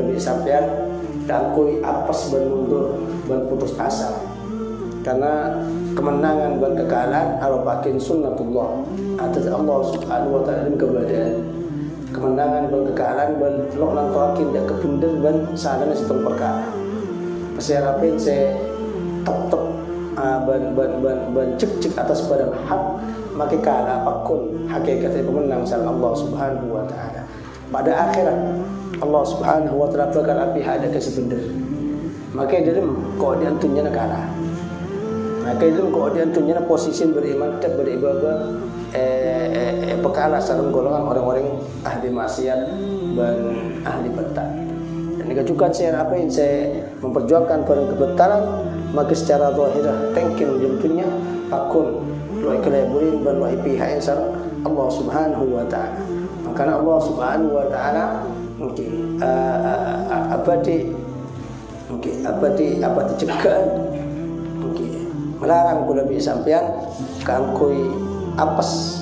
kula bi sampean tangkui apes ban mundur ban putus asa. Karena kemenangan dan kekalahan merupakan sunnatullah atas Allah Subhanahu wa taala keberadaan. Kemenangan dan kekalahan ban lok nang takin dak kebunder ban sadana situng perkara. Saya rapin saya tetap ban cek atas barang hak maka kala apapun hakikatnya pemenang sang Allah Subhanahu wa taala. Pada akhirat Allah Subhanahu wa taala bakal api ada kesebenar. Maka dalam keadaan tunjana kalah. Maka dalam keadaan tunjana posisi beriman dan beribadah pekala sareng golongan orang-orang ahli maksiat dan ahli betat. Dan juga saya apa yang saya memperjuangkan barang kebenaran maka secara zahirah tengkin jempunya akun luai kelaburin dan luai pihak yang sareng Allah Subhanahu wa taala. Maka Allah Subhanahu wa taala apa cegahan melarang kula bi sampean kangkui apes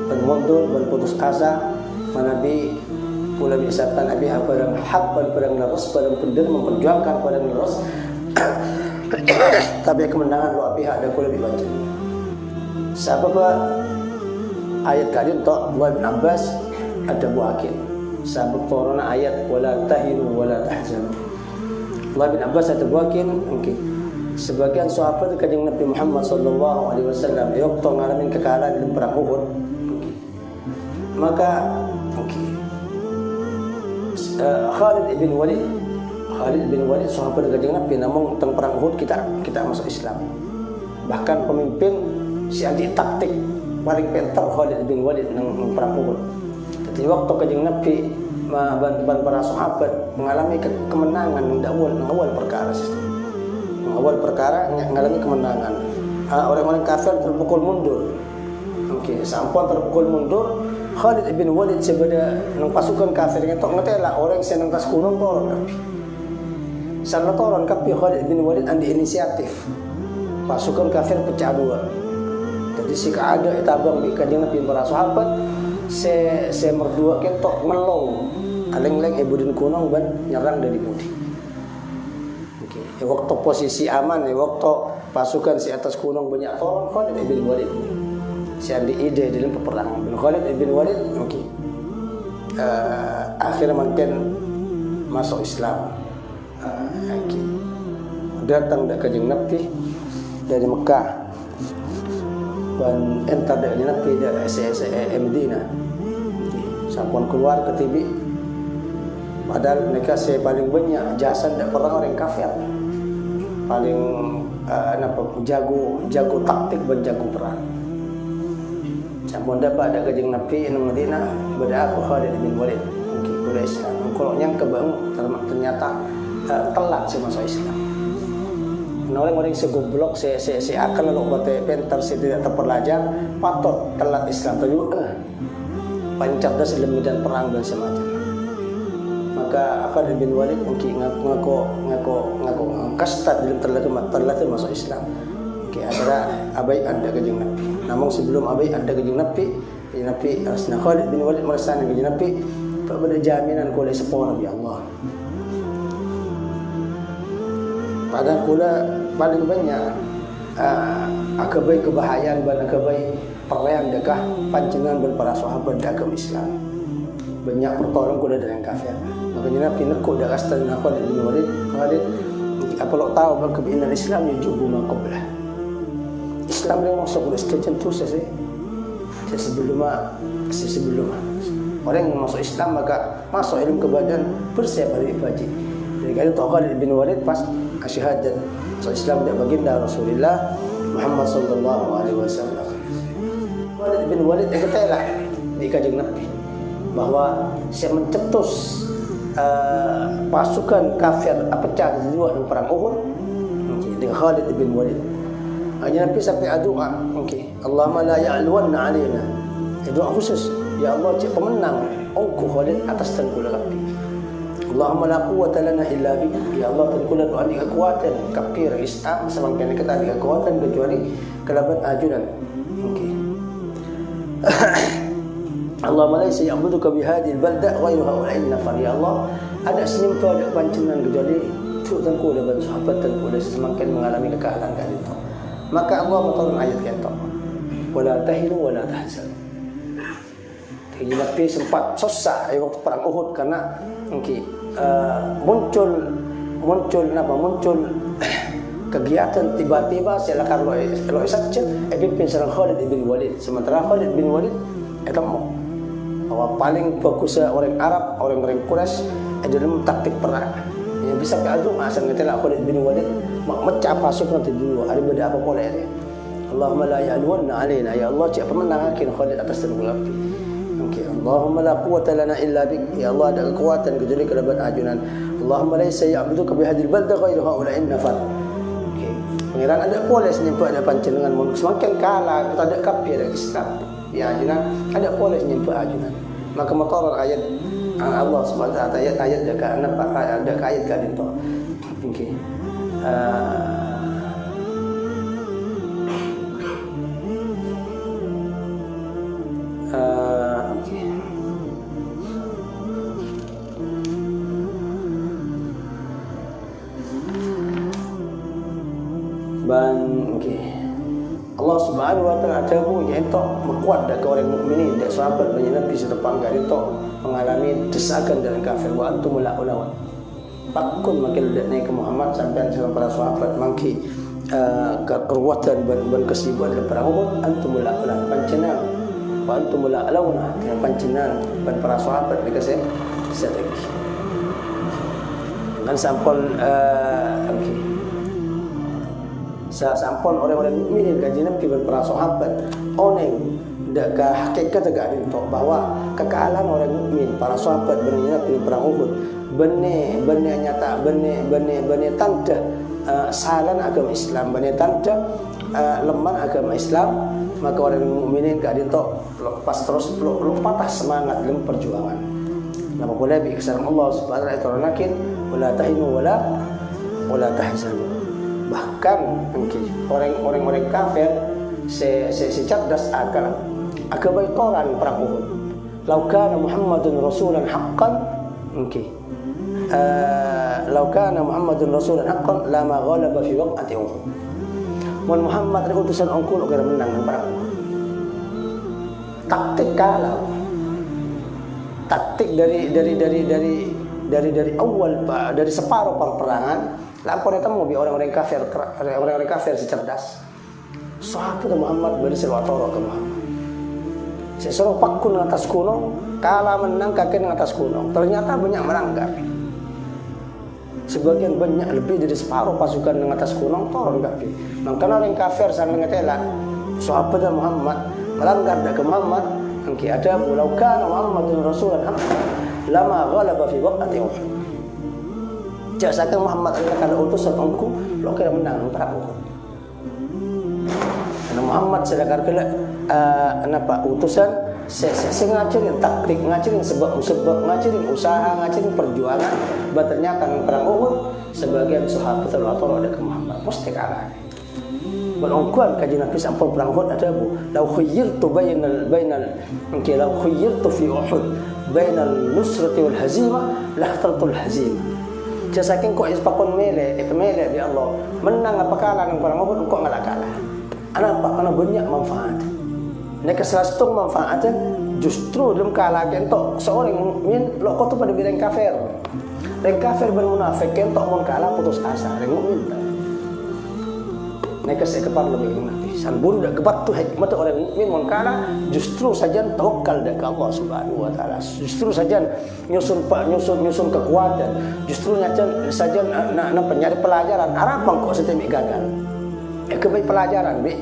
dan mundur dan putus asa manabi kula bi sampean abi barang hak dan barang leres barang bener memperjuangkan barang leres tapi kemenangan luar pihak ada kula bi baca sebab ayat kali untuk Allah bin Abbas ada buakin sebab corona ayat wala tahinu wala tahzanu. Allah bin Abbas ada buakin sebagian sahabat kanjeng Nabi Muhammad sallallahu alaihi wasallam waktu ngalamin kekalahan di perang Uhud maka Khalid bin Walid sahabat kanjeng Nabi namun tentang perang Uhud kita masuk Islam. Bahkan pemimpin si anti taktik paling pintar Khalid bin Walid nang perang Uhud. Jadi waktu kanjeng Nabi ban para sahabat mengalami kemenangan nang awal perkara sistem. Awal perkara mengalami kemenangan. Orang-orang kafir terpukul mundur. Sampun terpukul mundur. Khalid bin Walid sebenarnya nang pasukan kafir ngetok ngetela orang sing nang tas gunung toron kapi. Sana toron kapi Khalid bin Walid andi inisiatif. Pasukan kafir pecah dua. Jadi si ada itabang di kanjeng Nabi para sahabat se merdua ketok melong. Aleng-leng ibudin kunung ban nyerang dari budi. Waktu posisi aman, waktu pasukan si atas gunung banyak tolong Khalid bin Walid. Si andi ide dalam peperangan. Khalid bin Walid, akhirnya mungkin masuk Islam. Datang dari kanjeng Nabi dari Mekah dan entar dari Nabi dari Medina. Sampun keluar ke Tibi. Padahal mereka saya paling banyak jasa tidak pernah orang kafir. Paling jago taktik dan jago perang. Sampun dapat ada kanjeng Nabi di Madinah pada aku Khalid bin Walid mula Islam. Kalau yang kebang ternyata telat si masuk Islam. Orang-orang segoblok si akal lalu bate pintar si tidak terpelajar patut telat Islam tu paling cerdas dalam medan perang dan semacam. Maka Khalid bin Walid ngaku kastat dalam terlalu masuk Islam. Ada abai ada kanjeng Nabi. Namun sebelum abai ada kanjeng Nabi asna Khalid bin Walid merasa kanjeng Nabi pada jaminan kula sepuluh Nabi Allah. Padahal kula paling banyak akabai kebahayaan dan akabai perang dekah panjenengan dan para sahabat agama Islam. Banyak pertolongan kula dengan kafir. Makanya Nabi nekuk dak kastan Khalid bin Walid. Khalid apa lo tahu bahawa kebenaran Islam yang jubu maqablah. Islam yang masuk ke stage itu sebelum orang yang masuk Islam maka masuk ilmu kebadan bersiap hari wajib. Jadi kalau tahu Khalid bin Walid pas syahadat masuk Islam dia baginda Rasulullah Muhammad sallallahu alaihi wasallam. Khalid bin Walid katalah di kanjeng Nabi bahwa saya mencetus pasukan kafir pecah di dua dalam perang Uhud dengan Khalid bin Walid. Hanya Nabi sampai doa, Allahumma la ya'luwanna alaina. Doa khusus, ya Allah cik pemenang engkau Khalid atas tengkul Nabi. Allahumma la quwwata lana illa bik. Ya Allah tengkul doa ni kekuatan kafir Islam semangkan kita ada kekuatan kecuali kelabat ajudan. Allahumma laysa ya'buduka bihadhihi al-balda ghayru haula'i nafar. Ya Allah ada senyumpa ada pancenan kecuali tu tengku dan sahabat tengku dan semakin mengalami kekalahan kan itu. Maka Allah menurun ayat kita. Wala tahinu wala tahzanu. Jadi Nabi sempat susah waktu perang Uhud karena muncul kegiatan tiba-tiba silakan lo saja pimpin serang Khalid bin Walid. Sementara Khalid bin Walid itu bahwa paling fokus orang Arab, orang Quraisy dalam taktik perang. Yang bisa keadu asal ngetela Khalid bin Walid mecah pasukan itu dulu. Ada benda apa boleh dia. Allahumma la ya'alwanna alaina ya Allah cik pemenangakin Khalid atas tengku api. Allahumma la quwwata lana illa bik. Ya Allah ada kekuatan kecuali kelebihan ajunan. Allahumma laysa ya'buduka bihadil balda ghairu haula'in nafar. Pengiran ada polis nyimpak ada pancenengan semakin kalah kita ada kafir Islam. Ya ajunan ada polis nyimpak ajunan. Maka motor ayat Allah Subhanahu wa taala ayat dekat ada ayat kan itu. Okey. Allah Subhanahu wa taala ada bu yang itu berkuat dak orang mukminin dak sahabat banyak Nabi setepang gari itu mengalami desakan dari kafir wa antum la ulawan. Pakun makin naik ke Muhammad sampai para sahabat mangki kekuatan dan kesibuan dalam perang Uhud antum la ulawan pancenan wa antum la ulawan dengan pancenan dan para sahabat dikasih strategi. Dan sampun sampun orang-orang mukminin kaji Nabi dan para sahabat oneng dak hakikat agak itu bahwa kekalahan orang mukmin para sahabat benar Nabi perang Uhud benar nyata benar tanda salan agama Islam benar tanda lemah agama Islam. Maka orang mukminin kaji itu lepas terus belum patah semangat dalam perjuangan. Nama boleh bi kesaran Allah Subhanahu wa taala lakin wala tahinu wala tahzanu. Bahkan orang kafir cerdas akal baitoran perang Uhud. Lau kana Muhammadun rasulan haqqan lau kana Muhammadun rasulan haqqan lama ghalaba fi waqti Uhud. Mun Muhammad utusan ongkul agar menang dalam perang Uhud. Taktik kalah. Taktik dari awal dari separuh peperangan. Lampor itu mau orang-orang kafir secerdas. Sahabat Muhammad beri selawatoro ke Muhammad. Sesuruh pakun atas gunung, kalah menang kakek atas gunung. Ternyata banyak melanggar. Sebagian banyak lebih dari separuh pasukan di atas gunung turun kaki. Makanya orang kafir sambil ngetela. Sahabat Muhammad melanggar ke Muhammad. Angki ada pulau kana Muhammadun Rasulullah lama ghalaba fi waqti Uhud. Jasakan Muhammad adalah kalau utusan engkau, lo kira menang perang Uhud. Karena Muhammad sedekar kala utusan ngajarin taktik, ngajarin sebab ngajarin usaha, ngajarin perjuangan. Ternyata perang Uhud sebagian sahabat terlalu ada ke Muhammad mesti kalah. Berongkuan kaji Nabi sampai perang Uhud ada bu. Lau khayyirtu lau khayyirtu fi Uhud bainal nusrati wal hazimah lakhtartul hazimah. Jasakin kok pakon mele di Allah menang apa kalah nang perang Uhud kok ngalah kalah. Kenapa? Karena banyak manfaat. Nek salah manfaatnya justru dalam kalah kentok seorang mukmin lo kok tu pada bidang kafir. Reng kafir bermunafik kentok mun kalah putus asa reng mukmin. Nek sekepar lebih mengerti. San bunda kebat tu hikmat orang mukmin mun kalah justru saja tawakal dak Allah Subhanahu wa taala. Justru saja nyusun kekuatan. Justru saja nak penyari pelajaran Arab kok setemik gagal. Kebaik pelajaran bi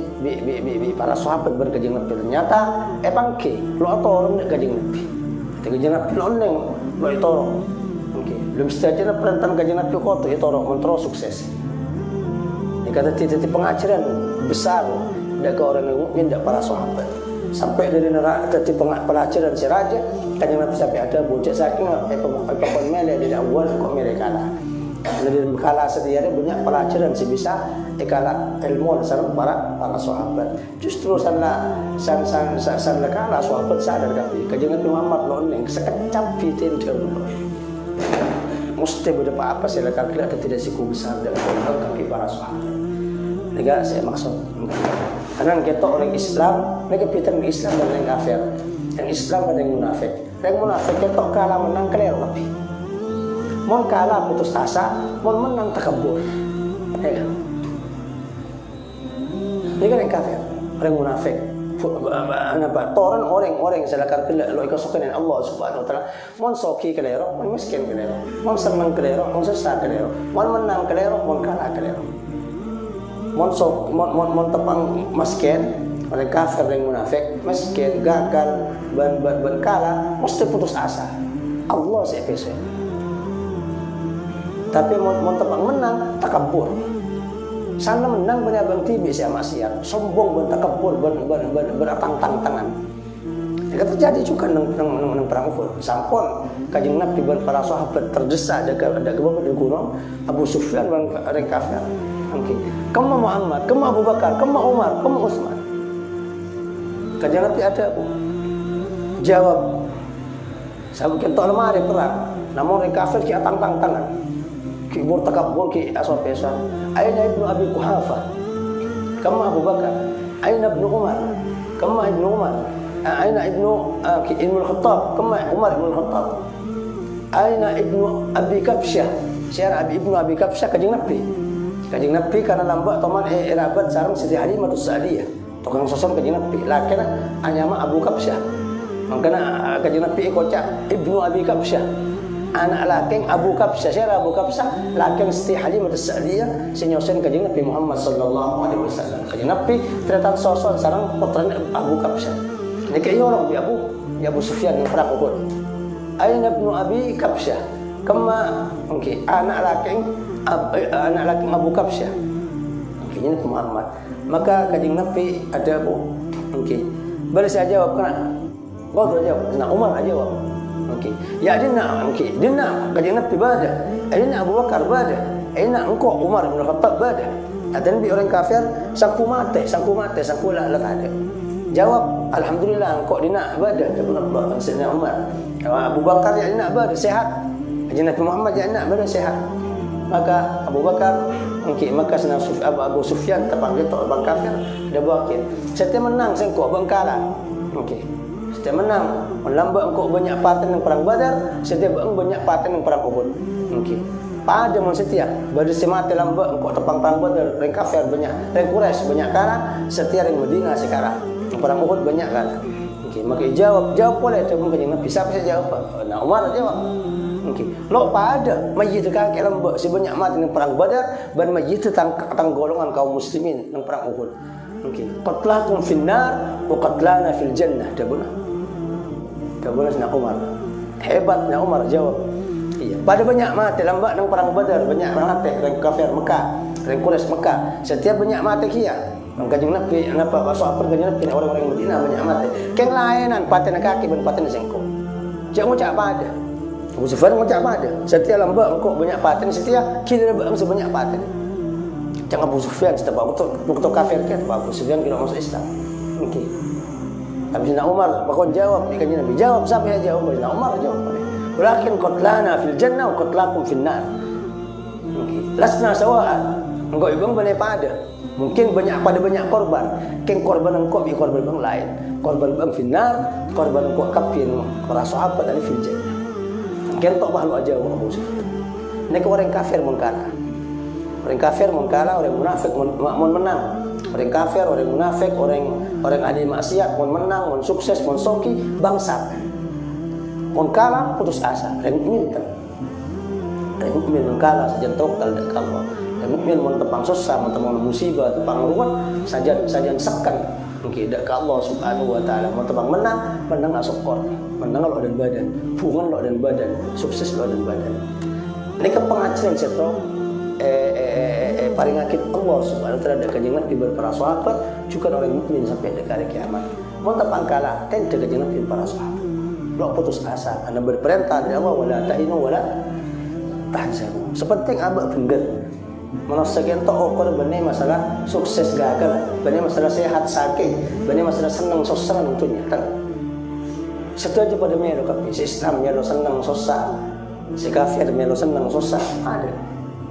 para sahabat berkajing Nabi ternyata bangke lo atau orang nak kajing Nabi. Kajing Nabi lo neng lo itu okey. Belum saja nak perintah kajing Nabi kau tu itu orang mentro sukses. Kata titik pengajaran besar dak orang yang mukmin dak para sahabat sampai dari neraka titik pelajaran si raja kanjeng Nabi sampai ada bocah saking pokon mele dari awal kok mele kalah dari kalah setiap banyak pelajaran si bisa kalah ilmu sareng para sahabat justru sana kalah sahabat sadar kabeh kanjeng Nabi Muhammad lo ning sekecap fitin dulu mesti berdepa apa saya lakukan ada tidak siku besar dan kaki para sahabat. Nega saya maksud. Karena kita orang Islam, mereka pitan Islam dan yang kafir. Yang Islam dan yang munafik. Yang munafik kita kalah menang keliru lebih. Mon kalah putus asa, mon menang takabur. Ya. Ini kan yang kafir, orang munafik. Toran orang yang sadakar kena lo ikasukan dengan Allah Subhanahu Wa Taala. Mon soki kelero, mon miskin kelero, mon senang kelero, mon susah kelero, mon menang kelero, mon kalah kelero. Mon tepang miskin, orang kafir orang munafik, miskin gagal, ban kalah, mesti putus asa. Allah saya pesek. Tapi mon tepang menang takabur. Sana menang benar bang tibi saya maksiat, sombong ben takabur beratang-tangan. Itu terjadi juga nang perang Uhud. Sampun kanjeng Nabi ben para sahabat terdesak ada gebab di gunung Abu Sufyan ben orang kafir. Oke. Kema Muhammad, kema Abu Bakar, kema Umar, kema Utsman. Kanjeng Nabi ada jawab. Sahabat kita lemari perang, namun orang kafir ki atang-tangan. Ki murtakabur ki asal-asal. Aina Ibnu Abi Quhafa? Kama Abu Bakar? Aina Ibnu Umar? Kama Ibnu Umar? Aina Ibnu Al-Khattab? Kama Umar Ibnu Al-Khattab? Aina Ibnu Abi Kabsyah? Siapa Ibnu Abi Kabsyah kanjeng Nabi? Kanjeng Nabi karena lambat teman irabat sareng Siti Halimah Sa'diyah. Tukang soson kanjeng Nabi. Lakin hanya Abu Kabsyah. Makanya kanjeng Nabi kocak Ibnu Abi Kabsyah. Anak laking Abu Kabsyah, siapa Abu Kabsyah? Laking Siti Halimah Sa'diyah, senyosen kanjeng Nabi Muhammad sallallahu alaihi wasallam. Kanjeng Nabi ternyata sosok sareng putrane Abu Kabsyah. Ini kayak orang bi Abu Sufyan yang perang Uhud. Aina Ibnu Abi Kabsyah? Kema anak laking Abu Kabsyah. Ini Muhammad. Maka kanjeng Nabi ada boleh saya jawab kena. Kau jawab, nah Umar aja jawab. Ya dina kanjeng Nabi bada. Dina Abu Bakar bada. Dina engkau Umar bin Khattab bada. Dan bi orang kafir sangku mate lah ada. Jawab alhamdulillah engkau dina bada. Jawab Sayyidina Umar. Abu Bakar ya dina bada sehat. Kanjeng Nabi Muhammad ya dina bada sehat. Maka Abu Bakar maka Abu Sufyan terpanggil orang kafir dia bawakin. Saya menang sengkau bang kalah. Setiap menang, melambat engkau banyak paten yang perang Badar, setiap engkau banyak paten yang perang Uhud. Pada mun setia, badar semate lambat engkau tepang perang Badar, reng kafir banyak, reng Quraisy banyak kalah, setia reng Madinah sekarang. Perang Uhud banyak kalah. Maka jawab boleh itu kanjeng Nabi. Siapa saya jawab? Nah Umar jawab. Lo pada mayit kakek lambat sebanyak mati yang perang Badar, dan mayit tentang golongan kaum muslimin yang perang Uhud. Qatlakum finnar wa qatlana fil jannah. Dah boleh nak Umar. Hebatnya Umar jawab. Iya. Pada banyak mati lambat nang perang Badar, banyak mati orang kafir Mekah, orang Quraisy Mekah. Setiap banyak mati kia. Kanjeng Nabi apa sahabat kanjeng Nabi orang-orang Madinah banyak mati. Keng lainan paten kaki ben paten sengko. Jak ngucap pada. Abu Sufyan ngucap pada. Setiap lambat engkau banyak paten setiap kira bang sebanyak paten. Jangan Abu Sufyan setiap waktu kafir kan Abu Sufyan kira masuk Islam. Tapi Sayyidina Umar bakon jawab kanjeng Nabi. Jawab siapa yang jawab? Sayyidina Umar jawab. Walakin qatlana fil jannah wa qatlakum fil nar. Lasna sawa'an. Engkau ibang banyak pada. Mungkin banyak korban. Ken korban engkau bi korban bang lain. Korban bang fil nar, korban engkau kafir para sahabat ali fil jannah. Ken tok bahlu aja Abu Sufyan. Nek orang kafir mun kalah. Orang kafir mun kalah, orang munafik mun menang. Orang kafir, orang munafik, orang ahli maksiat, mun menang, mun sukses, mun soki, bangsat. Mun kalah, putus asa. Orang mukmin mun kalah saja tawakal dekat Allah. Orang mukmin mun tepang susah, mun tepang musibah, tepang ruwet, saja sekan. Mungkin dekat Allah Subhanahu Wa Taala. Mun tepang menang asokor, menang lo dan badan, bungan lo dan badan, sukses lo dan badan. Ini kepengajian seto. Paling akid Allah Subhanahu wa taala kanjeng Nabi para sahabat juga orang mukmin sampai dekat hari kiamat. Mun tepang kalah kan kanjeng Nabi para sahabat. Lo putus asa, anda berperintah dari Allah wala tahinu wala tahzanu. Sepenting abak bengger. Manasakin to okor bani masalah sukses gagal, bani masalah sehat sakit, bani masalah senang susah tentunya kan. Setuju pada mero kapi Islam ya lo senang susah. si kafir melo senang susah ada.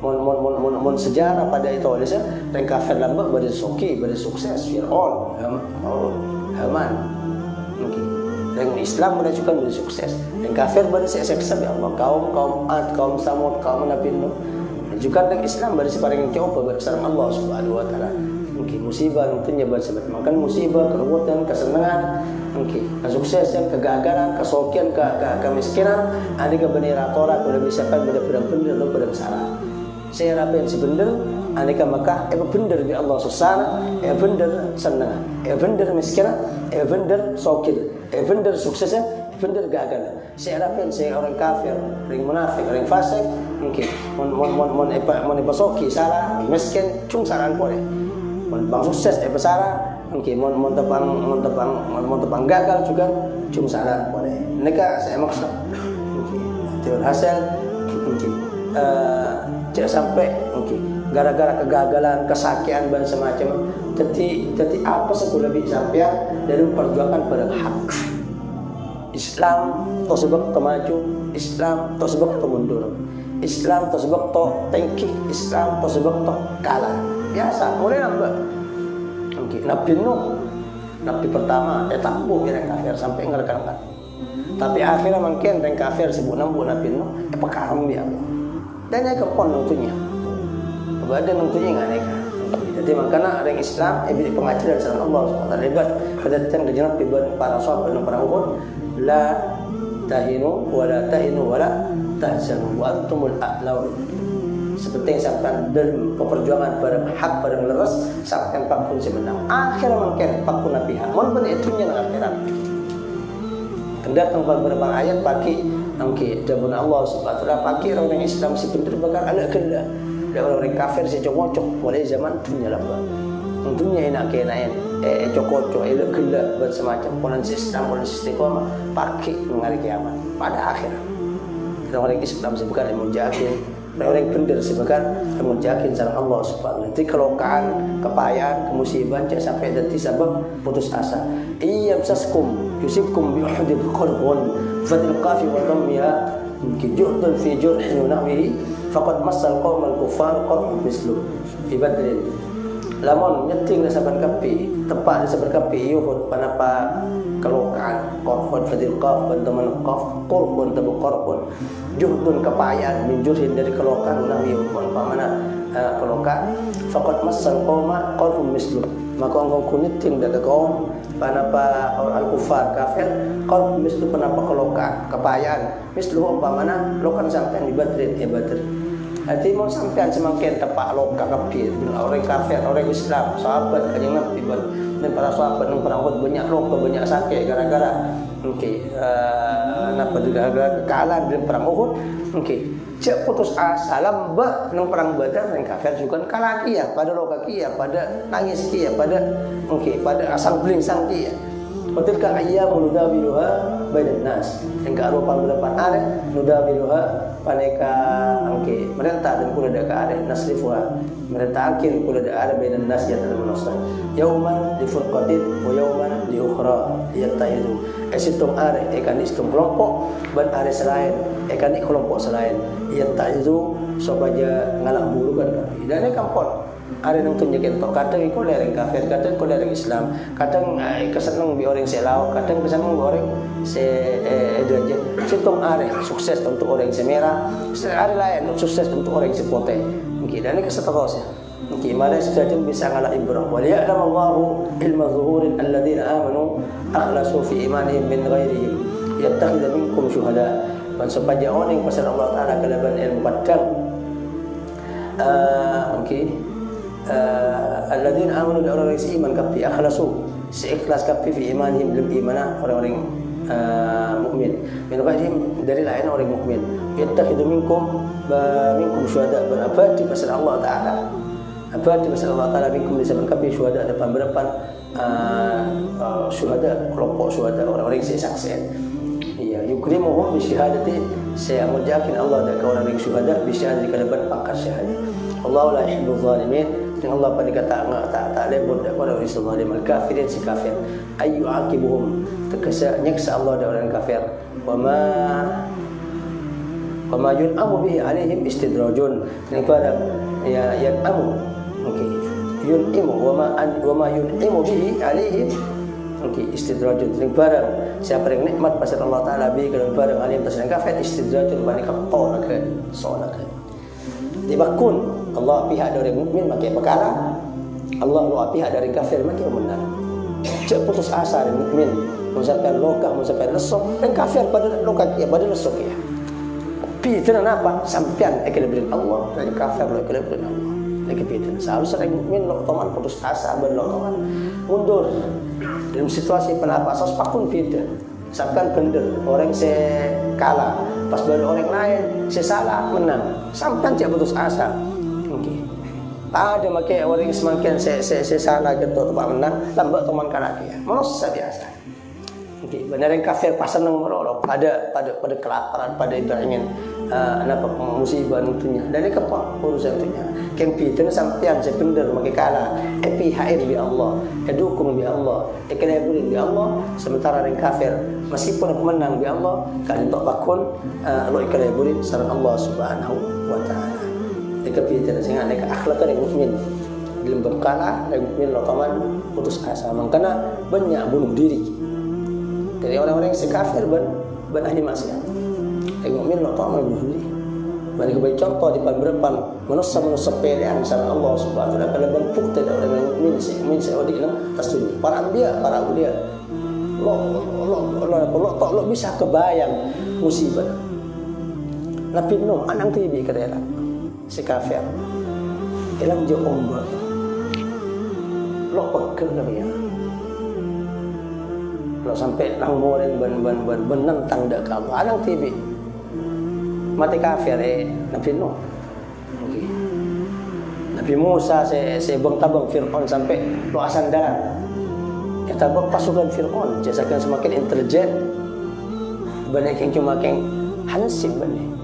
Mon sejarah pada itu ada sih, dan kafir lambak pada soki, pada sukses, Fir'aun, Haman, okay. Dan Islam pada juga pada sukses, dan kafir pada seksa ya Allah, kaum Ad, kaum Samud, kaum Nabi Nuh, dan juga dengan Islam pada separing coba bersama Allah Subhanahu Wa Taala, mungkin musibah tentunya bersama, makan musibah, kerebutan, kesenangan, mungkin kesuksesan, kegagalan, kesokian, kemiskinan, ada kebenaran Torah kalau bisa kan pada benar atau pada salah. Saya rapain sebenar, aneka Makkah, benar di Allah Subhanahu, benar senang, benar miskin, benar sokil, benar suksesnya, benar gagal. Saya rapain saya orang kafir, orang munafik, orang fasik, mungkin mon soki salah, miskin, cung saran boleh, bang sukses salah, mungkin mon tepang gagal juga, cung saran boleh. Mereka saya maksud, mungkin hasil, mungkin. Tidak sampai mungkin gara-gara kegagalan, kesakian dan semacam. Jadi apa sekolah bisa sampai dari memperjuangkan pada hak. Islam tersebut maju, Islam tersebut mundur, Islam tersebut tengki, Islam tersebut kalah. Biasa, mulai nambah. Mungkin Nabi Nuh, Nabi pertama tampuk yang kafir sampai ngerkan. Tapi akhirnya mungkin yang kafir sebut Nabi Nuh, pekaram dia. Dan yang kepon tentunya, badan tentunya nggak neka. Jadi makanya orang Islam beri pengajaran sama Allah SWT lebat pada tentang kejenak para sahabat dan para Uhud, la tahinu wala tahzanu wa antumul a'laun. Seperti yang sampai dalam peperjuangan pada hak pada leres sampai pakun semenang. Akhirnya mungkin pakun Nabi Hamon pun itunya dengan akhirat. Hendak beberapa ayat pakai angki dabun Allah Subhanahu wa taala pakai orang Islam si bener bakal anak kena dan orang kafir si cocok mulai zaman dunia lama tentunya enak kenain cocok elok kena bersemacam polan sistem polan istiqomah pakai menghari kiamat pada akhir orang Islam si bukan yang menjakin orang bener si bukan yang menjakin sama Allah Subhanahu nanti kelokaan kepayahan kemusiban sampai nanti sebab putus asa iya saskum yusibkum bi uhudil qurun fatil qafi wa dhammiha juhdun fi jurhin wa nahwihi faqad massal qaumal kuffar qarhun mislu fi badrin lamun nyeting saban kapi tepat saban kapi yuhud panapa kelokaan qarhun fatil qaf wa dhamman qaf qurun tabu qarhun juhdun kepayan min jurhin dari kelokaan wa nahwihi pamana kelokaan faqad massal qauma qarhun mislu maka engkau kunitin daga kaum panapa al-kufar kafir kau mislu panapa kelokaan kepayan mislu umpamana lokan sampean di badrin badr hati mau sampean semakin tepak loka kafir orang kafir orang Islam sahabat kanjeng Nabi dan para sahabat dan para Uhud banyak loka banyak sakit gara-gara napa gara-gara kekalahan di perang Uhud cek putus asa lambak nang perang Badar nang kafir juga kalah kia pada loka kia pada nangis kia pada pada asal belingsang kia betul ka ayyamu nudabiluha bainan nas yang ka arupa berdepan are nudabiluha paneka merentah dan kula da ka are nasrifuha merentah akin kula da are bainan nas ya dalam manusia yauman di furqatin wa yauman di ukhra yattaidu esitung are ikan istung kelompok ban are selain ikan kelompok selain yattaidu supaya ngalak burukan kami dan kampon ada yang tunjukin tok kadang ikut lereng kafir kadang ikut lereng Islam kadang kesenang bi orang selau kadang kesenang bi orang se edaje situng are sukses untuk orang semerah ada lain sukses untuk orang seputih mungkin dan ini keseterusnya mungkin mana saja bisa ngalah ibrah wa ya'lam Allahu ilma zuhurin alladziina amanu akhlasu fi imanihim min ghairihim yattakhidhu minkum syuhada dan supaya orang yang pasal Allah Taala kalaban ilmu padang alladzina amanu orang-orang yang iman kapi akhlasu seikhlas kapi fi imanihim dalam imanah orang-orang mukmin min ghairihim dari lain orang mukmin yattakhidhu minkum syuhada berabadi pasal Allah Taala abadi pasal Allah Taala minkum disebut kapi syuhada depan syuhada kelompok syuhada orang-orang yang saksi iya yukrimuhum bi syahadati saya menjakin Allah dan orang yang syuhada bi syahadati kalaban pangkat syahadat Allah la yuhibbul zalimin dan Allah pada kata tak lebur dak orang zalim al kafirin si kafir ayu akibuhum terkesa nyeksa Allah dan orang kafir wa Wa ma yun'amu bihi alaihim istidrajun. Ini barang ya yan'amu. Okey. Yun'imu wa ma yun'imu bihi alaihim. Okey, istidrajun. Ini barang siapa yang nikmat pasal Allah Taala bi kalau barang alim pasal kafir istidrajun bani kapol ke solat. Dibakun Allah pihak dari mukmin makin perkara, Allah luar pihak dari kafir makin menang. Cak putus asa dari mukmin, musafir lokah, musafir lesok, dan kafir pada lokah dia pada lesok ya. Pi tenan apa? Sampian ekelebirin Allah, dan kafir lo ekelebirin Allah. Lagi pi tenan. Seharusnya dari mukmin lo teman putus asa, berlo teman mundur dalam situasi penapa sos pakun pi tenan. Sampian bender orang se kalah, pas baru orang lain se salah menang. Sampian cak putus asa. Okey. Ada makai orang semakin se salah gitu tempat menang, lambat teman kalah dia. Manusia biasa. Okey, benar yang kafir pasal nang merolok pada kelaparan, pada itu ingin apa musibah tentunya. Dan apa urusan tentunya. Kempitan sampean sebender makai kalah. Epi hair bi Allah, dukung bi Allah, ekelebulin bi Allah. Sementara yang kafir meskipun menang bi Allah, kan untuk bakun lo ekelebulin sareng Allah Subhanahu wa taala. Kepitian sehingga mereka akhlak dari mukmin dalam berkala dari mukmin lo kawan putus asa. Makanya banyak bunuh diri dari orang-orang yang sekafir ban ahli maksiat. Dari mukmin lo kawan bunuh diri. Bagi sebagai contoh di depan manusia pilihan sama Allah Subhanahu wa taala kalau bentuk tidak orang mukmin saya wadi dalam tasdid. Para anbiya, para ulia lo bisa kebayang musibah. Nabi Nuh anak tibi kerela si kafir ilang je ombak lo pegel dia lo sampai nang moren benentang dak ka Allah alang tibi mati kafir Nabi Nuh. Okay. Nabi Musa se bang tabang Fir'aun sampai lo asandaran kita pasukan Fir'aun jasakan semakin intelijen banyak yang cuma keng hansip banyak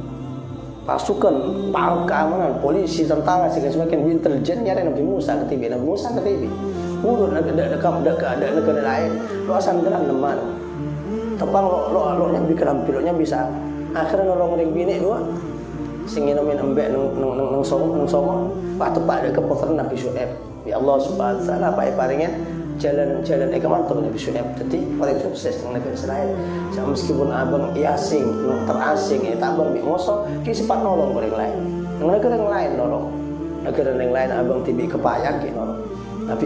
pasukan keamanan polisi tentara semakin intelijen nyari Nabi Musa ketibi urut ada negara lain lo asal jalan leman tepang lo nya bikin bisa akhirnya nolong ring bini dua singin nomin embek nang somo pak tepak ada kepoteran Nabi Syuaib ya Allah Subhanahu wa taala apa paringnya jalan kemantul Nabi Syuaib tadi paling sukses nang negara selain meskipun abang asing terasing abang bi moso ki sempat nolong orang lain nang negara yang lain nolong negara yang lain abang tibi kepayang ki nolong Nabi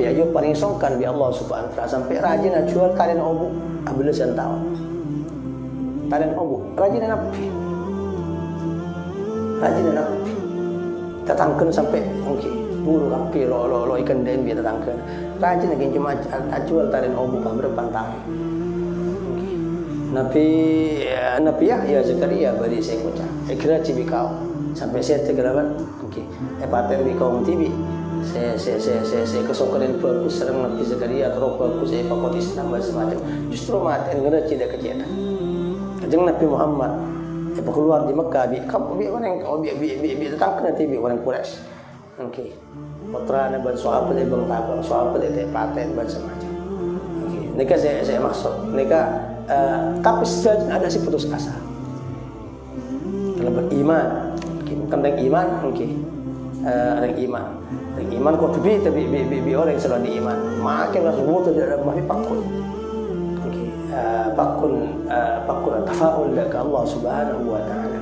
Ayub paling songkan bi Allah Subhanahu wa taala sampai rajin jual talen obu abelesan tahun talen obu rajin Nabi tatangkeun sampai mungkin buru kapi lo ikan den biar terangkan rajin lagi cuma jual talen obu berdepan tahun. Nabi Yahya Zakaria bari saya kocak kira cibi kau sampai saya tegeraban paten bi kaum tibi saya kesokaran bagus serang Nabi Zakaria terus bagus saya pakot Islam macam justru maten ngena tidak kejadian kajeng Nabi Muhammad keluar di Mekah bi orang bi tetangkan tibi orang Quraisy. Okey. Putra na ban sahabat ay bang tabang sahabat ay paten ban semacam. Okey. Nika saya maksud nika tapi saja ada si putus asa. Kalau beriman, bukan dengan iman, okey. Dengan iman. Dengan iman kok tapi orang yang selalu iman. Makin semua tidak ada mahli pakun. Okey. Pakun tafaul ke Allah Subhanahu wa taala.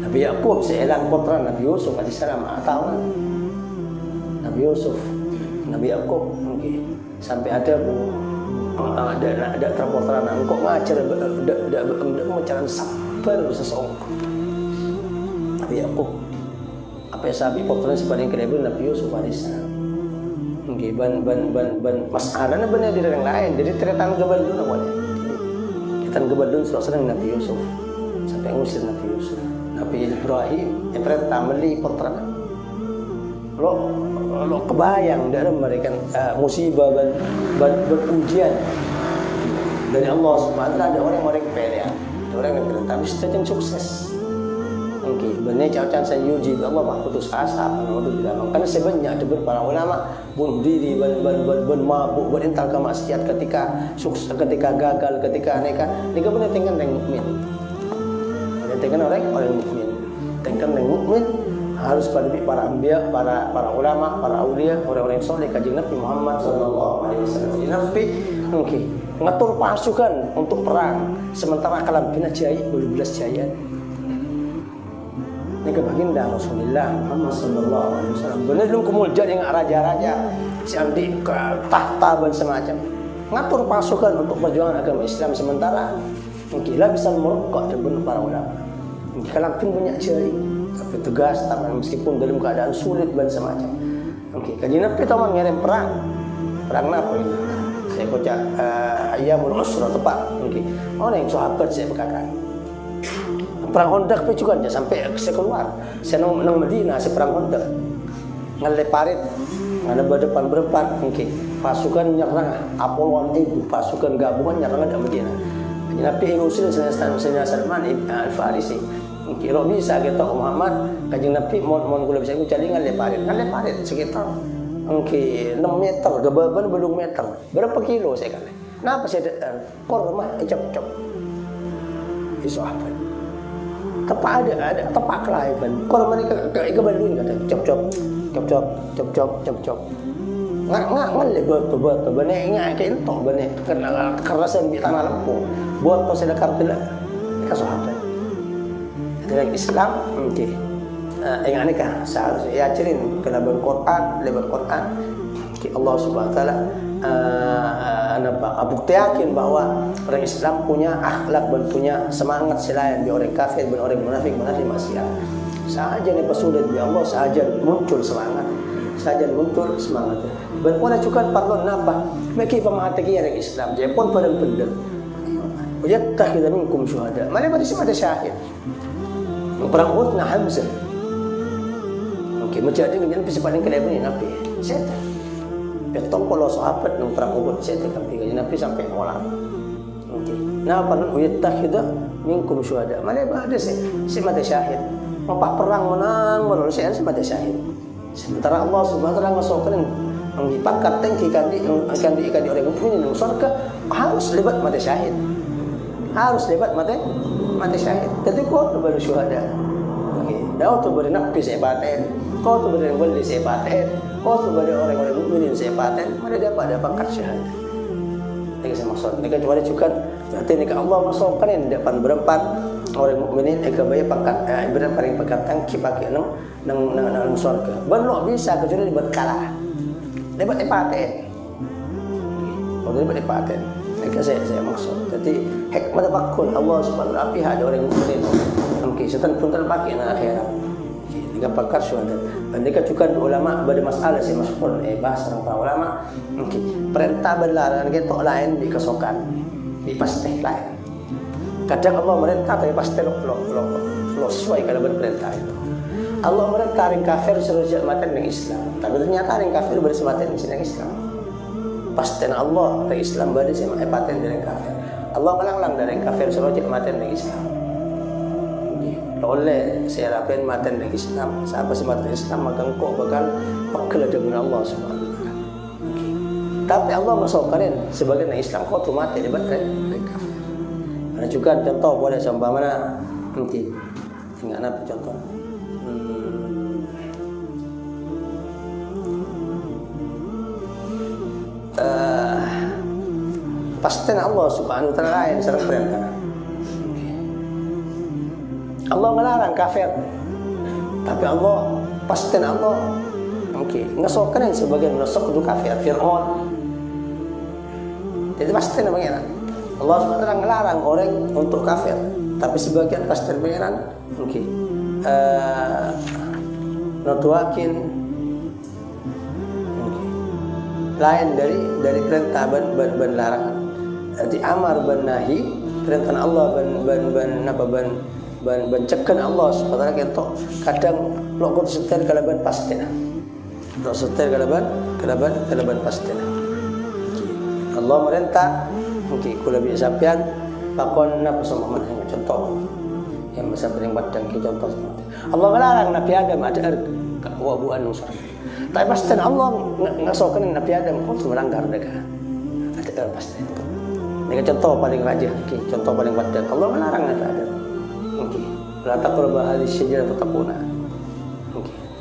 Nabi Yakub seelang putra Nabi Yusuf alaihissalam tahu Nabi Yusuf Nabi Yakub sampai ada terputra engkau ngajar mengajar sabar seseorang Nabi Yakub apa sabi putra sebaring kedebul Nabi Yusuf alaihissalam ban masalahnya benar di yang lain jadi cerita gebaldun awalnya kita gebaldun selalu Nabi Yusuf sampai ngusir Nabi Yusuf Nabi Ibrahim yang pertama meli putra lo kebayang dalam mereka musibah berujian dari Allah Subhanahu wa taala ada orang-orang pede orang yang tapi setelah sukses mungkin benar caucan saya uji Allah mah putus asa karena sebanyak ada para ulama bunuh diri mabuk berintal ke maksiat ketika sukses ketika gagal ketika mereka benar tinggal dengan mukmin Tengkan orang mukmin. Tengkan orang mukmin harus pada para anbiya, para ulama, para aulia, orang-orang soleh kanjeng Nabi Muhammad sallallahu alaihi wasallam. Nabi ngatur pasukan untuk perang, sementara kalam bina jaya belum belas jaya. Ini baginda Rasulullah Muhammad sallallahu alaihi wasallam. Benar belum kemulja dengan raja-raja si andi ke tahta dan semacam. Ngatur pasukan untuk perjuangan agama Islam, sementara mungkin lah bisa merokok dan para ulama. Kalam pun banyak jaya, tapi tegas, tapi meskipun dalam keadaan sulit dan semacam. Kanjeng Nabi tahu mengirim perang apa ini? Saya baca Ayyamul Usra tepat. Orang yang sahabat saya berkatakan. Perang Khandaq pun juga sampai saya keluar. Saya nang Madinah, saya perang Khandaq. Ngalai parit, ngalai berdepan berempat. Pasukan nyerang Apollon itu, pasukan gabungan nyerang ke Madinah. Nabi Muhammad Sayyidina Salman Al-Farisi. Kira bisa kita Muhammad, kanjeng Nabi mohon kula bisa cari ngalai parit sekitar 6 meter, gababan belum meter. Berapa kilo saya kali? Kenapa saya korma cop-cop. Isu apa? Tepat ada tepat kelaiban. Korma ni ke balun kata cop-cop. Ngan buat benih ingat ke entok benih kena kerasan di tanah Lampung. Buat tu saya kartu lah. Sahabat. Dalam Islam, yang ini kan seharusnya ajarin kena berquran, lebar Quran. Allah Subhanahu Wa Taala bukti yakin bahwa orang Islam punya akhlak dan punya semangat selain di orang kafir dan orang munafik maksiat. Sahaja ni pesulit bi Allah, sahaja muncul semangat. Dan pula juga perlu napa? Maki pemahati orang Islam. Dia pun pada benda. Yattakhidha minkum syuhada. Mana pada sini ada syahid. Perang Uhud na Hamzah. Menjadi dengan paling kelebihan ni Nabi. Saya betul kalau sahabat nang perang Uhud saya tapi Nabi sampai orang. Nah, perang yattakhidha minkum syuhada. Mana ada si mata syahid. Apa perang menang baru saya mata syahid. Sementara Allah Subhanahu wa taala ngasokkan mengipangkat tangki akan diikan di orang mukmin dalam surga harus lebat mata syahid. Harus lebat mata syahid. Jadi kau tu baru syuhada. Dah tu baru Nabi saya paten. Kau tu baru wali saya paten. Kau tu baru orang-orang mukmin saya paten. Mereka dapat pangkat syahadat. Ini saya maksud. Mereka cuma juga berarti ni Allah masukkan yang depan berempat orang mukminin mereka bayar pangkat ibarat paling pangkat tangki pakai nang surga. Belum bisa kecuali berkalah. Dapat paten. Kalau dapat paten. Mereka saya maksud. Jadi hikmah bakul Allah Subhanahu wa taala ada orang mukmin. Mungkin setan pun terpakai nak akhirat. Jika pakar syuhada. Mereka juga ulama pada masalah si masyhur bahas tentang para ulama. Mungkin perintah berlarangan kita lain di kesokan, di pasti lain. Kadang Allah merintah tapi pasti lo sesuai kalau berperintah itu. Allah merintah orang kafir suruh mati dengan Islam. Tapi ternyata orang kafir bersama dengan Islam. Pasti Allah dari Islam bersama paten dengan kafir. Allah melang-lang dari kafir suruh mati dengan Islam. Oleh saya rapen matan dengan Islam, siapa sih matan Islam maka engkau bakal pegel dengan Allah Subhanahu wa taala. Tapi Allah masukkan sebagai Islam kau tu mati debat mereka. Ada juga contoh boleh sampai mana nanti tinggal apa contoh. Pasti Allah Subhanahu wa taala lain serang perintah. Allah melarang kafir, tapi Allah pasti Allah ngesokkan sebagian ngesok itu kafir Fir'aun. Jadi pasti namanya Allah SWT ngelarang orang untuk kafir, tapi sebagian pasti pangeran nutuakin lain dari perintah ban larangan. Jadi amar ban nahi perintah Allah ban cekkan Allah subhanahu wa taala kadang lo kau setir kalaban pastina. Lo setir kalaban pastina. Allah merintah kula bi sapian pakon na pasama man contoh. Yang besar paling badang ki contoh seperti. Allah melarang Nabi Adam ada kewabuan nusur. Tapi pastina Allah ngasokan Nabi Adam kau melanggar mereka. Ada pasti. Ini contoh paling rajin, contoh paling badang. Allah melarang Nabi Adam. la taqrabu hadhihi syajarah fatakuna.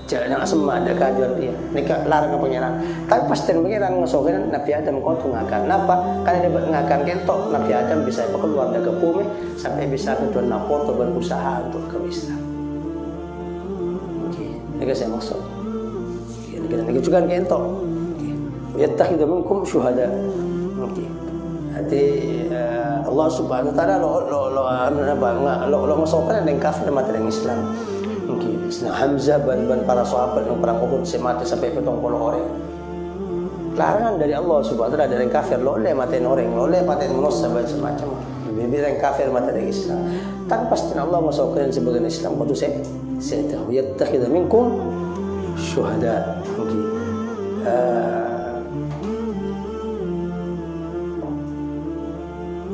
Jangan semua ada kajuan dia. Nika larang pangeran. Tapi pasti pangeran ngosokin Nabi Adam kau ngakan. Napa? Karena dia ngakan kentok Nabi Adam bisa keluar dari bumi sampai bisa ketuan napor atau berusaha untuk ke Islam. Oke, nika saya maksud. Nika juga kentok. Yattakhidhu minkum syuhada. Oke. Hati Allah Subhanahu wa taala lo ngosokin dengan kafir mati dengan Islam. Mungkin Hamzah ban para sahabat yang perang Uhud mati sampai 70 orang. Larangan dari Allah Subhanahu wa taala dari kafir lo oleh matiin orang, lo oleh matiin manusia dan semacam. Lebih yang kafir mati dari Islam. Tapi pasti Allah masukkan sebagai Islam kudu saya tahu yattakhidhu minkum syuhada.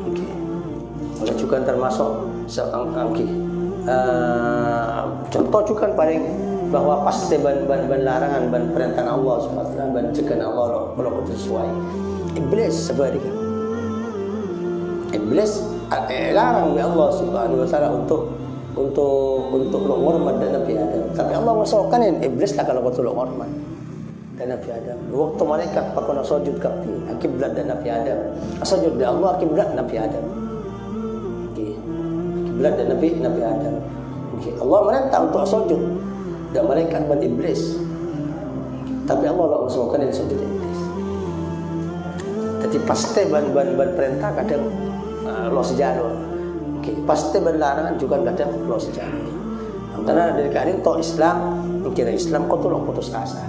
Mungkin oleh juga termasuk seorang contoh juga paling bahwa pasti ban larangan ban perintah Allah Subhanahu wa taala ban cegahan Allah kalau sesuai. Iblis sebaliknya. Iblis larang oleh Allah Subhanahu wa taala untuk lo hormat dan Nabi Adam. Tapi Allah masukkan iblis tak kalau betul hormat dan Nabi Adam. Waktu mereka pakona sujud kapi kiblat dan Nabi Adam. Sujud di Allah kiblat Nabi Adam. Kiblat dan Nabi Adam. Allah merintah untuk sujud dan malaikat ban iblis. Tapi Allah masukkan yang sujud iblis. Jadi pasti ban perintah kadang lo sejalur. Pasti ban larangan juga kadang lo sejalur. Karena dari kadang toh Islam, kira Islam kau tuh lo putus asa.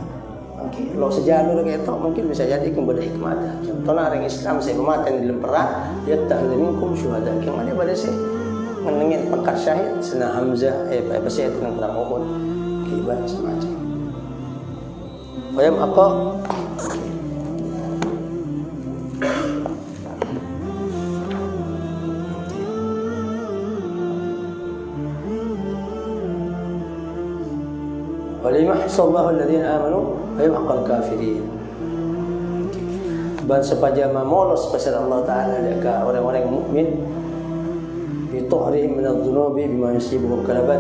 Lo sejalur kayak itu mungkin bisa jadi kembali hikmah. Contohnya orang Islam saya kematian di dalam perang, dia tak minkum syuhada. Yang ada pada sih menengin pangkat syahid sena Hamzah apa sih itu yang perang Uhud kibar semacam. Bayam apa? Walimahsallahu alladhina amanu wa yamhaqal kafirin. Dan sepajama molos pasal Allah Taala dekat orang-orang mukmin bituhrihim minadz-dzunubi bima yusibuhum kalaban.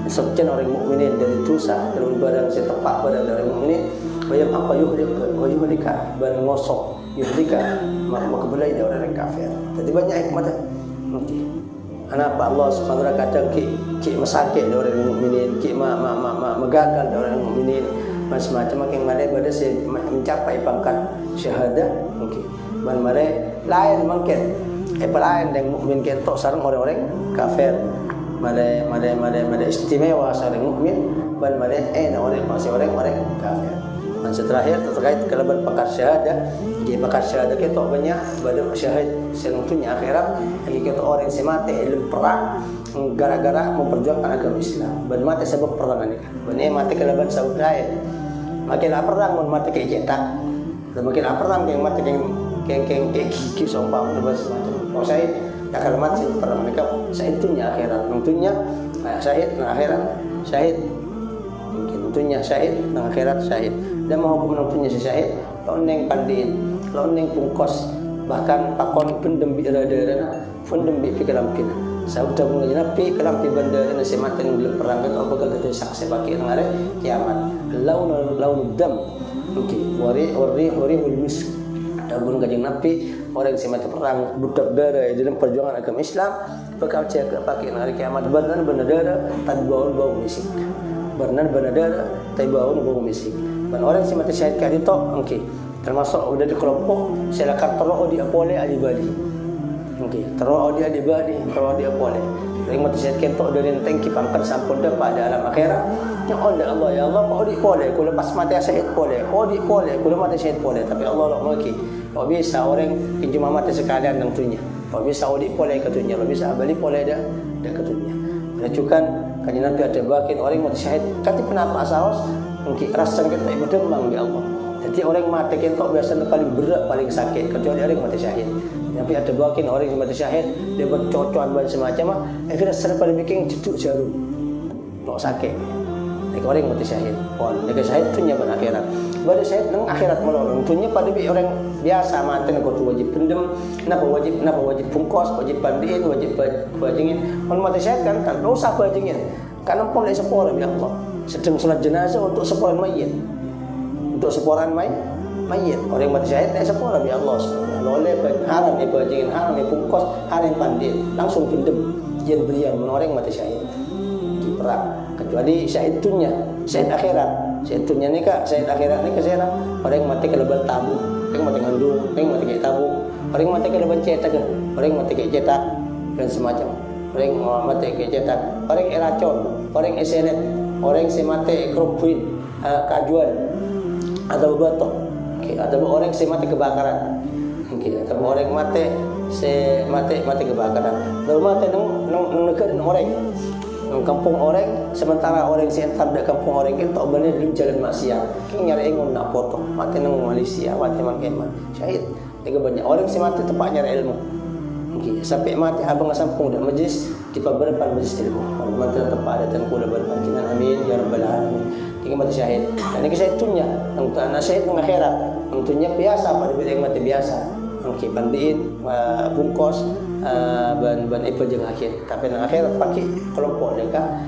Sekian orang mukminin dari dosa dalam barang setepak barang dari mukminin bayam apa yuhlika ban ngosok yuhlika maka kebelai dari orang kafir. Jadi banyak hikmah. Kenapa Allah Subhanahu wa taala kadang ki mesakit dari orang mukminin, ki megagal dari orang mukminin, macam-macam makin mare pada mencapai pangkat syahadah mungkin. Ban mare lain mungkin lain yang mukmin kentok sareng orang-orang kafir. Mare istimewa sareng mukmin, ban mare orang kafir. Dan terakhir terkait kelebihan pakar syahadah, di pakar syahadah kita banyak pada syahid senutunya akhirat, lagi kita orang yang mati dalam perang gara-gara memperjuangkan agama Islam. Dan mati sebab perang ini. Benih mati kelebihan sebab lain. Makin perang mun mati kayak cetak, dan makin perang yang mati keng gigi sompang dan macam. Oh saya tak kalau mati perang mereka saya itunya akhirat, tentunya syahid akhirat syahid. Tentunya syahid nang akhirat syahid. Dan mau hukum tentunya si syahid lawan pandin lawan pungkos bahkan pakon pendembi radara pendembi pikalampina sauda mun nabi kalampi bandara nasi mati dalam perang atau bakal ada saksi baki nang are kiamat laun dam wari misk dabun kanjeng nabi orang yang mati perang budak darah dalam perjuangan agama Islam bakal jaga baki nang are kiamat benar darah tan bau misik benar darah tai bau misik. Dan orang yang mati syahid kali itu, termasuk udah di kelompok, silakan terus di apole adibadi, terus di adibadi, terus di apole. Yang mati syahid kali itu dari tengki pangkat sampun dapat dalam akhirat. Yang Allah Allah ya Allah, kau di pole, kau lepas mati syahid pole, kau di pole, kau mati syahid pole. Tapi Allah lah maki, kau bisa orang pinjam mati sekalian tentunya, kau bisa di pole ketunya, kau bisa balik pole dah ketunya. Menunjukkan kanjeng Nabi ada bagian orang mati syahid, tapi kenapa asawas? Mungkin rasa kita ibu demam ya Allah. Jadi orang mati kentok biasanya paling berat paling sakit kecuali orang mati syahid. Tapi ada bagian orang yang mati syahid dia bercocokan dan semacam. Akhirnya serba paling bikin jeduk jarum, tak sakit. Nek orang mati syahid. Pon nek syahid tunya ban akhirat. Pada syahid nang akhirat melolong tunya pada bi orang biasa mati nak tu wajib pendem, napa wajib pungkos, wajib pandiin, wajib bajingin. Pon mati syahid kan tak usah bajingin. Karena pun lek sepora bi Allah. Sedang salat jenazah untuk seporan mayit. Untuk seporan mayit. Orang mati syahid lek sepora bi Allah Subhanahu oleh haram ya bajingin, haram ya pungkos, haram pandiin. Langsung pendem. Jen berian orang mati syahid. Di perang. Kecuali syahid dunia, syahid akhirat. Syahid dunia ni kak, syahid akhirat ni kesera. Orang mati ke leban tabung, orang mati ngandung, orang mati kayak tabung, orang mati ke leban cetak, orang mati kayak cetak dan semacam. Orang mati kayak cetak, orang racun, orang esenet, orang si mati kerupuin, kajuan, atau batok, atau orang si mati kebakaran, atau orang mati mati kebakaran. Lalu mati nang negara orang. Kampung orang, sementara orang si entar dak kampung orang kan tak benar di jalan maksiat. King nyari engon nak potong, mati nang Malaysia, mati man keman. Syahid. Tiga banyak orang si mati tempat nyari ilmu. Okey, sampai mati abang sampung dak majlis di beberapa majlis ilmu. Mati tempat ada dan kula berpanjangan amin ya rabbal alamin. Tiga mati syahid. Dan ini syahid tunya, nang syahid nang akhirat. Tentunya biasa pada bila mati biasa. Okey, bandiin bungkos ban ipa jeung akhir. Tapi nang akhir pakai kelompok mereka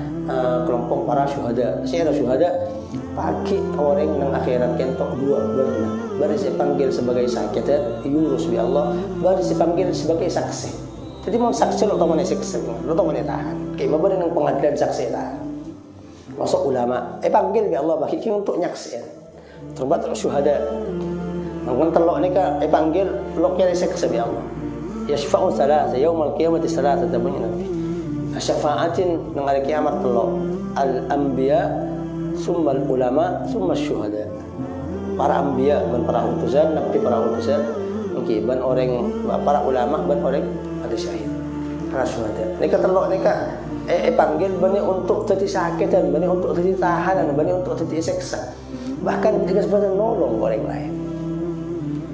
kelompok para syuhada. Saya syuhada pakai orang nang akhirat kentok dua berna. Baru saya panggil sebagai sakit Yunus bi Allah, baru saya panggil sebagai saksi. Jadi mau saksi lo tahu mana saksi, lo tahu mana tahan. Kayak apa dengan pengadilan saksi tahan. Masuk ulama, panggil bi Allah bagi untuk nyaksian. Terbat syuhada. Nang telok ni ka panggil lo kira saksi bi Allah. Yashfa'u salasa yaumal qiyamati salasa tabunya nabi. Syafa'atin nang hari kiamat telok al-anbiya summa al-ulama summa syuhada. Para anbiya ban para utusan, nabi para utusan, okey ban orang para ulama ban orang ada syahid. Para syuhada. Nika telok nika panggil bani untuk jadi sakitan, bani untuk jadi tahanan, bani untuk jadi seksa. Bahkan jika sebenarnya nolong orang lain.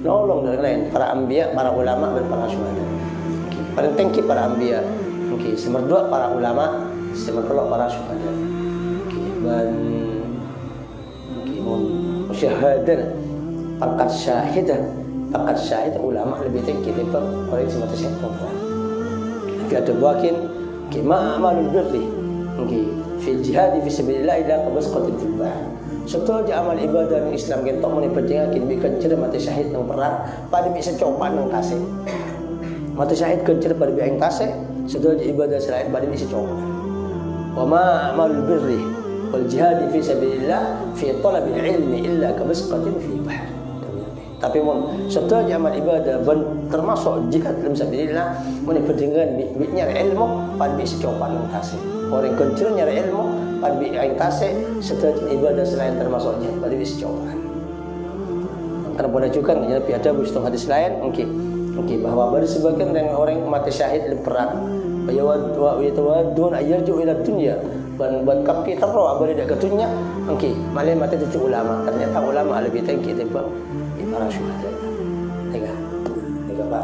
Nolong dari lain para anbiya, para ulama dan para syuhada. Okay. Paling tinggi para anbiya. Okey, nomor 2 para ulama, nomor 3 para syuhada. Okey, dan musyahadah pangkat syahid ulama lebih tinggi daripada orang yang mati syahid perempuan. Okey, ada buakin ma'amalul birri. Okey, fil jihad fi sabilillah ila qabasqatil fil bahr. Sebetulnya amal ibadah ng Islam kita mau diperjanjikan bikin cerita mati syahid ng perang pada bisa coba ng kasih mati syahid kencir pada biang kasih sebetulnya ibadah selain pada bisa coba wa ma amal birri wal jihad fi sabilillah fi talab ilmi illa kabasqatin fi bahr. Tapi sebetulnya amal ibadah termasuk jihad dalam sabilillah mau diperjanjikan nyari ilmu pada bisa coba ng kasih orang kencir nyari ilmu pada yang kasih setelah ibadah selain termasuk jihad pada bisa cobaan. Karena pada juga Nabi ada bukan hadis lain okey bahwa pada sebagian orang mati syahid di perang wa yatawaddun ayyarju ila dunya ban kapi terro abadi dak ke dunya malai mati itu ulama. Ternyata ulama lebih tinggi daripada para syuhada.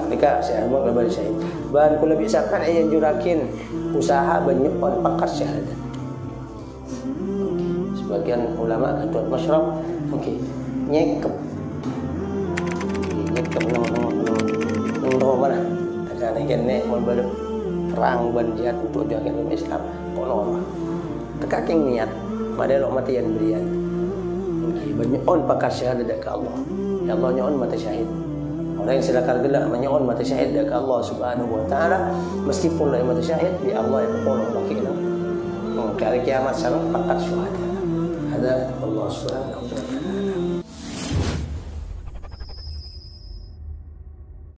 Nika saya mau lebih syahid. Ban kula bisa kan yang jurakin usaha banyak on pakas syahadat. Sebagian ulama ketua masyarakat nyekep nang mana ada kene mau perang ban jihad untuk jaga Islam kono tekaking niat madelo matian berian banyak on pakas syahadat ke Allah ya Allah nyon mati syahid orang yang silakan gelak menyon mati syahid ke Allah Subhanahu wa taala meskipun lah mati syahid di Allah yang kono makina hari kiamat sareng pakat syuhada. Ada Allah Subhanahu wa taala.